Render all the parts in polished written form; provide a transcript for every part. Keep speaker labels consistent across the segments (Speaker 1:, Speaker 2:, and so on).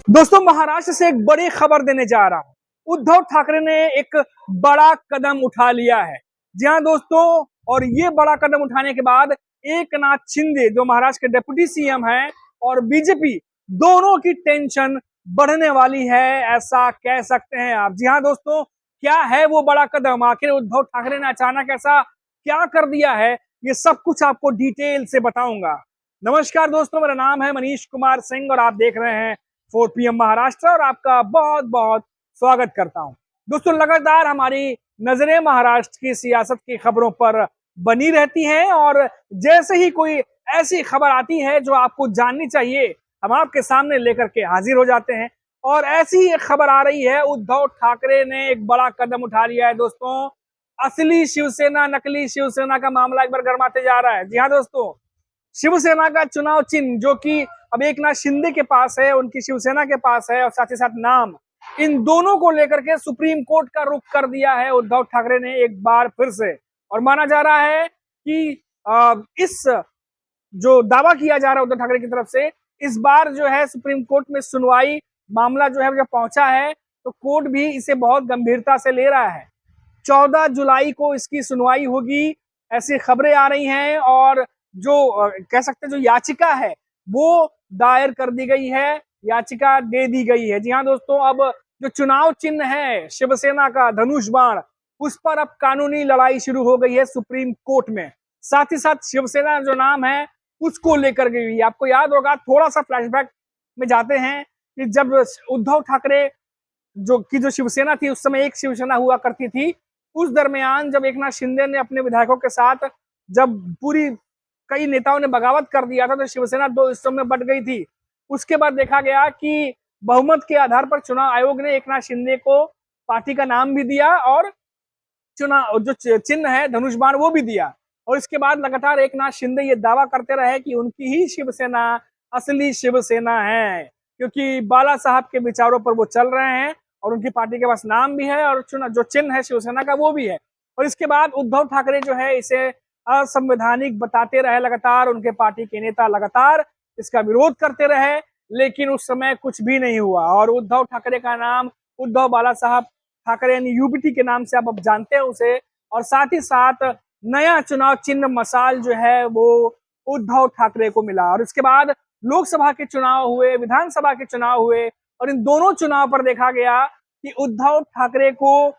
Speaker 1: दोस्तों, महाराष्ट्र से एक बड़ी खबर देने जा रहा हूं। उद्धव ठाकरे ने एक बड़ा कदम उठा लिया है। जी हाँ दोस्तों, और ये बड़ा कदम उठाने के बाद एकनाथ शिंदे जो महाराष्ट्र के डिप्टी सीएम हैं और बीजेपी दोनों की टेंशन बढ़ने वाली है, ऐसा कह सकते हैं आप। जी हाँ दोस्तों, क्या है वो बड़ा कदम? आखिर उद्धव ठाकरे ने अचानक ऐसा क्या कर दिया है? ये सब कुछ आपको डिटेल से बताऊंगा। नमस्कार दोस्तों, मेरा नाम है मनीष कुमार सिंह और आप देख रहे हैं 4 PM महाराष्ट्र और आपका बहुत बहुत स्वागत करता हूं। दोस्तों, लगातार हमारी नजरें महाराष्ट्र की सियासत की खबरों पर बनी रहती हैं और जैसे ही कोई ऐसी खबर आती है जो आपको जाननी चाहिए, हम आपके सामने लेकर के हाजिर हो जाते हैं। और ऐसी एक खबर आ रही है, उद्धव ठाकरे ने एक बड़ा कदम उठा लिया है दोस्तों। असली शिवसेना नकली शिवसेना का मामला एक बार गर्माते जा रहा है। जी हाँ दोस्तों, शिवसेना का चुनाव चिन्ह जो कि अब एकनाथ शिंदे के पास है, उनकी शिवसेना के पास है, और साथ ही साथ नाम, इन दोनों को लेकर के सुप्रीम कोर्ट का रुख कर दिया है उद्धव ठाकरे ने एक बार फिर से। और माना जा रहा है कि इस जो दावा किया जा रहा है उद्धव ठाकरे की तरफ से, इस बार जो है सुप्रीम कोर्ट में सुनवाई, मामला जो है जब पहुंचा है तो कोर्ट भी इसे बहुत गंभीरता से ले रहा है। 14 जुलाई को इसकी सुनवाई होगी, ऐसी खबरें आ रही हैं। और जो कह सकते हैं जो याचिका है वो दायर कर दी गई है, याचिका दे दी गई है। जी हाँ दोस्तों, अब जो चुनाव चिन्ह है शिवसेना का धनुष बाण, उस पर अब कानूनी लड़ाई शुरू हो गई है सुप्रीम कोर्ट में। साथ ही साथ शिवसेना जो नाम है उसको लेकर गई। आपको याद होगा, थोड़ा सा फ्लैशबैक में जाते हैं कि जब उद्धव ठाकरे जो शिवसेना थी, उस समय एक शिवसेना हुआ करती थी। उस दरमियान जब एकनाथ शिंदे ने अपने विधायकों के साथ जब पूरी कई नेताओं ने बगावत कर दिया था तो शिवसेना दो हिस्सों में बट गई थी। उसके बाद देखा गया कि बहुमत के आधार पर चुनाव आयोग ने एकनाथ शिंदे को पार्टी का नाम भी दिया और चुनाव जो चिन्ह है धनुष बाण वो भी दिया। और इसके बाद लगातार एकनाथ शिंदे ये दावा करते रहे कि उनकी ही शिवसेना असली शिवसेना है, क्योंकि बाला साहब के विचारों पर वो चल रहे हैं और उनकी पार्टी के पास नाम भी है और जो चिन्ह है शिवसेना का वो भी है। और इसके बाद उद्धव ठाकरे जो है इसे असंवैधानिक बताते रहे, लगातार उनके पार्टी के नेता लगातार इसका विरोध करते रहे, लेकिन उस समय कुछ भी नहीं हुआ। और उद्धव ठाकरे का नाम उद्धव बाला साहब ठाकरे यानी यूबीटी के नाम से आप जानते हैं उसे। और साथ ही साथ नया चुनाव चिन्ह मशाल जो है वो उद्धव ठाकरे को मिला। और इसके बाद लोकसभा के चुनाव हुए, विधानसभा के चुनाव हुए, और इन दोनों चुनाव पर देखा गया कि उद्धव ठाकरे को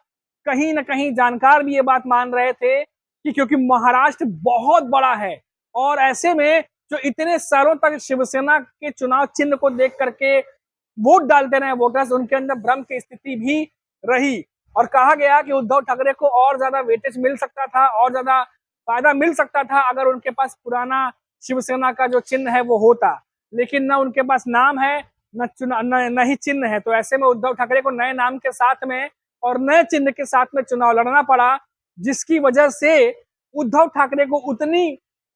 Speaker 1: कहीं ना कहीं जानकार भी ये बात मान रहे थे कि क्योंकि महाराष्ट्र बहुत बड़ा है और ऐसे में जो इतने सालों तक शिवसेना के चुनाव चिन्ह को देख करके वोट डालते रहे वोटर्स, उनके अंदर भ्रम की स्थिति भी रही। और कहा गया कि उद्धव ठाकरे को और ज्यादा वेटेज मिल सकता था, और ज्यादा फायदा मिल सकता था अगर उनके पास पुराना शिवसेना का जो चिन्ह है वो होता, लेकिन न उनके पास नाम है न ही चिन्ह है। तो ऐसे में उद्धव ठाकरे को नए नाम के साथ में और नए चिन्ह के साथ में चुनाव लड़ना पड़ा, जिसकी वजह से उद्धव ठाकरे को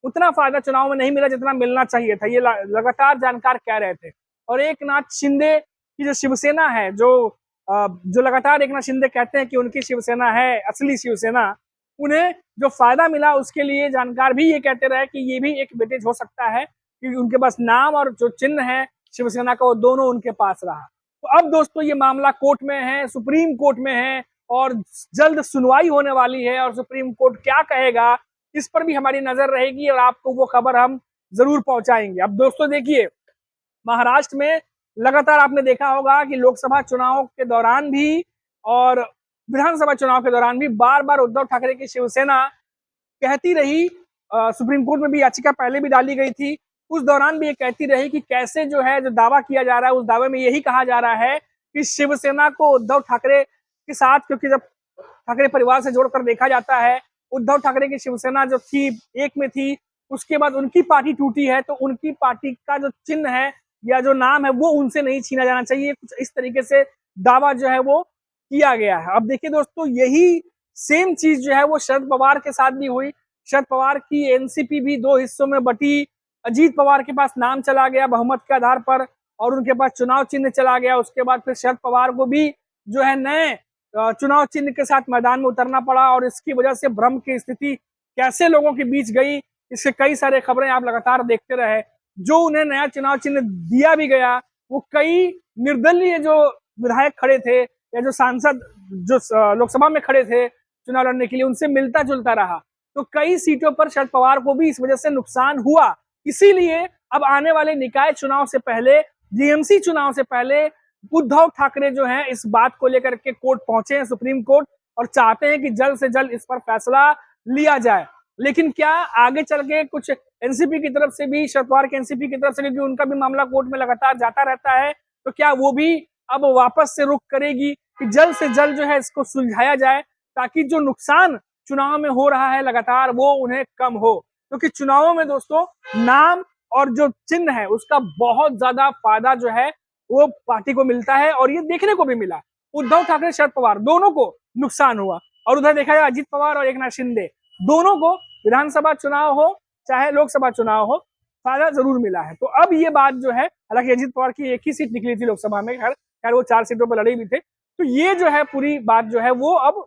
Speaker 1: उतना फायदा चुनाव में नहीं मिला जितना मिलना चाहिए था। ये लगातार जानकार कह रहे थे। और एकनाथ शिंदे की जो शिवसेना है, जो लगातार एकनाथ शिंदे कहते हैं कि उनकी शिवसेना है असली शिवसेना, उन्हें जो फायदा मिला उसके लिए जानकार भी ये कहते रहे कि ये भी एक वेटेज हो सकता है, क्योंकि उनके पास नाम और जो चिन्ह है शिवसेना का वो दोनों उनके पास रहा। तो अब दोस्तों ये मामला कोर्ट में है, सुप्रीम कोर्ट में है और जल्द सुनवाई होने वाली है। और सुप्रीम कोर्ट क्या कहेगा इस पर भी हमारी नजर रहेगी और आपको वो खबर हम जरूर पहुंचाएंगे। अब दोस्तों देखिए, महाराष्ट्र में लगातार आपने देखा होगा कि लोकसभा चुनाव के दौरान भी और विधानसभा चुनाव के दौरान भी बार बार उद्धव ठाकरे की शिवसेना कहती रही, सुप्रीम कोर्ट में भी याचिका पहले भी डाली गई थी, उस दौरान भी ये कहती रही कि कैसे जो है जो दावा किया जा रहा है उस दावे में यही कहा जा रहा है कि शिवसेना को उद्धव ठाकरे के साथ, क्योंकि जब ठाकरे परिवार से जोड़कर देखा जाता है, उद्धव ठाकरे की शिवसेना जो थी एक में थी, उसके बाद उनकी पार्टी टूटी है, तो उनकी पार्टी का जो चिन्ह है या जो नाम है वो उनसे नहीं छीना जाना चाहिए, कुछ इस तरीके से दावा जो है वो किया गया है। अब देखिए दोस्तों, यही सेम चीज जो है वो शरद पवार के साथ भी हुई। शरद पवार की एनसीपी भी दो हिस्सों में बटी, अजीत पवार के पास नाम चला गया बहुमत के आधार पर और उनके पास चुनाव चिन्ह चला गया। उसके बाद फिर शरद पवार को भी जो है नए चुनाव चिन्ह के साथ मैदान में उतरना पड़ा और इसकी वजह से भ्रम की स्थिति कैसे लोगों के बीच गई, इसके कई सारे खबरें आप लगातार देखते रहे। जो उन्हें नया चुनाव चिन्ह दिया भी गया वो कई निर्दलीय जो विधायक खड़े थे या जो सांसद जो लोकसभा में खड़े थे चुनाव लड़ने के लिए, उनसे मिलता जुलता रहा। तो कई सीटों पर शरद पवार को भी इस वजह से नुकसान हुआ। इसीलिए अब आने वाले निकाय चुनाव से पहले, जीएमसी चुनाव से पहले उद्धव ठाकरे जो हैं इस बात को लेकर के कोर्ट पहुंचे हैं, सुप्रीम कोर्ट, और चाहते हैं कि जल्द से जल्द इस पर फैसला लिया जाए। लेकिन क्या आगे चल के कुछ एनसीपी की तरफ से भी, शरद पवार के एनसीपी की तरफ से, क्योंकि उनका भी मामला कोर्ट में लगातार जाता रहता है, तो क्या वो भी अब वापस से रुख करेगी कि जल्द से जल्द जो है इसको सुलझाया जाए, ताकि जो नुकसान चुनाव में हो रहा है लगातार वो उन्हें कम हो। क्योंकि चुनावों में दोस्तों नाम और जो चिन्ह है उसका बहुत ज्यादा फायदा जो है वो पार्टी को मिलता है, और ये देखने को भी मिला। उद्धव ठाकरे, शरद पवार दोनों को नुकसान हुआ, और उधर देखा जाए अजित पवार और एकनाथ शिंदे दोनों को विधानसभा चुनाव हो चाहे लोकसभा चुनाव हो फायदा जरूर मिला है। तो अब ये बात जो है, हालांकि अजित पवार की एक ही सीट निकली थी लोकसभा में, खैर वो 4 सीटों पर लड़े भी थे, तो ये जो है पूरी बात जो है वो अब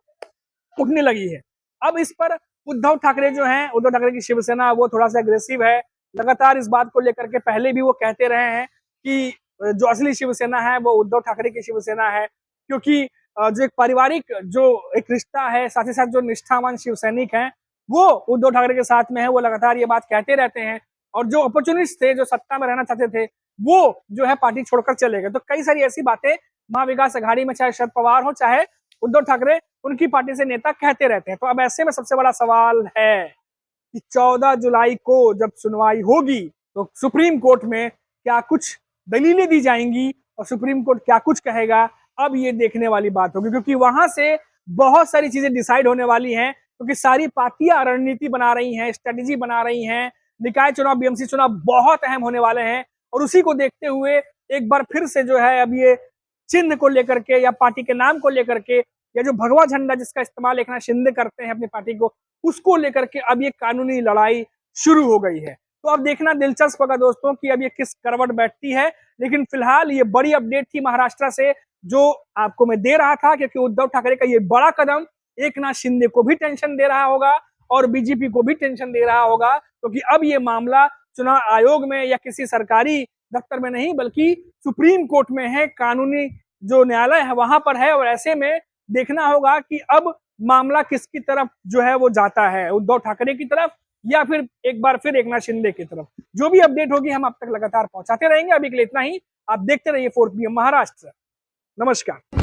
Speaker 1: उठने लगी है। अब इस पर उद्धव ठाकरे जो हैं, उद्धव ठाकरे की शिवसेना वो थोड़ा सा अग्रेसिव है, लगातार इस बात को लेकर के पहले भी वो कहते रहे हैं कि जो असली शिवसेना है वो उद्धव ठाकरे की शिवसेना है, क्योंकि जो एक पारिवारिक जो एक रिश्ता है, साथ ही साथ जो निष्ठावान शिव सैनिक हैं वो उद्धव ठाकरे के साथ में है, वो लगातार ये बात कहते रहते हैं। और जो अपॉर्चुनिस्ट थे, जो सत्ता में रहना चाहते थे, वो जो है पार्टी छोड़कर चले गए। तो कई सारी ऐसी बातें महाविकास अघाड़ी में चाहे शरद पवार हो चाहे उद्धव ठाकरे, उनकी पार्टी से नेता कहते रहते हैं। तो अब ऐसे में सबसे बड़ा सवाल है कि 14 जुलाई को जब सुनवाई होगी तो सुप्रीम कोर्ट में क्या कुछ दलीलें दी जाएंगी और सुप्रीम कोर्ट क्या कुछ कहेगा, अब ये देखने वाली बात होगी। क्योंकि वहां से बहुत सारी चीजें डिसाइड होने वाली हैं, क्योंकि सारी पार्टियां रणनीति बना रही हैं, स्ट्रेटेजी बना रही हैं। निकाय चुनाव, बीएमसी चुनाव बहुत अहम होने वाले हैं, और उसी को देखते हुए एक बार फिर से जो है अब ये चिन्ह को लेकर के या पार्टी के नाम को लेकर के, या जो भगवा झंडा जिसका इस्तेमाल एकनाथ शिंदे करते हैं अपनी पार्टी को, उसको लेकर के अब ये कानूनी लड़ाई शुरू हो गई है। तो अब देखना दिलचस्प होगा दोस्तों कि अब ये किस करवट बैठती है। लेकिन फिलहाल ये बड़ी अपडेट थी महाराष्ट्र से जो आपको मैं दे रहा था, क्योंकि उद्धव ठाकरे का ये बड़ा कदम एकनाथ शिंदे को भी टेंशन दे रहा होगा और बीजेपी को भी टेंशन दे रहा होगा, क्योंकि अब ये मामला चुनाव आयोग में या किसी सरकारी दफ्तर में नहीं बल्कि सुप्रीम कोर्ट में है, कानूनी जो न्यायालय है वहां पर है। और ऐसे में देखना होगा कि अब मामला किसकी तरफ जो है वो जाता है, उद्धव ठाकरे की तरफ या फिर एक बार फिर एकनाथ शिंदे की तरफ। जो भी अपडेट होगी हम आप तक लगातार पहुंचाते रहेंगे। अभी के लिए इतना ही, आप देखते रहिए 4 PM महाराष्ट्र। नमस्कार।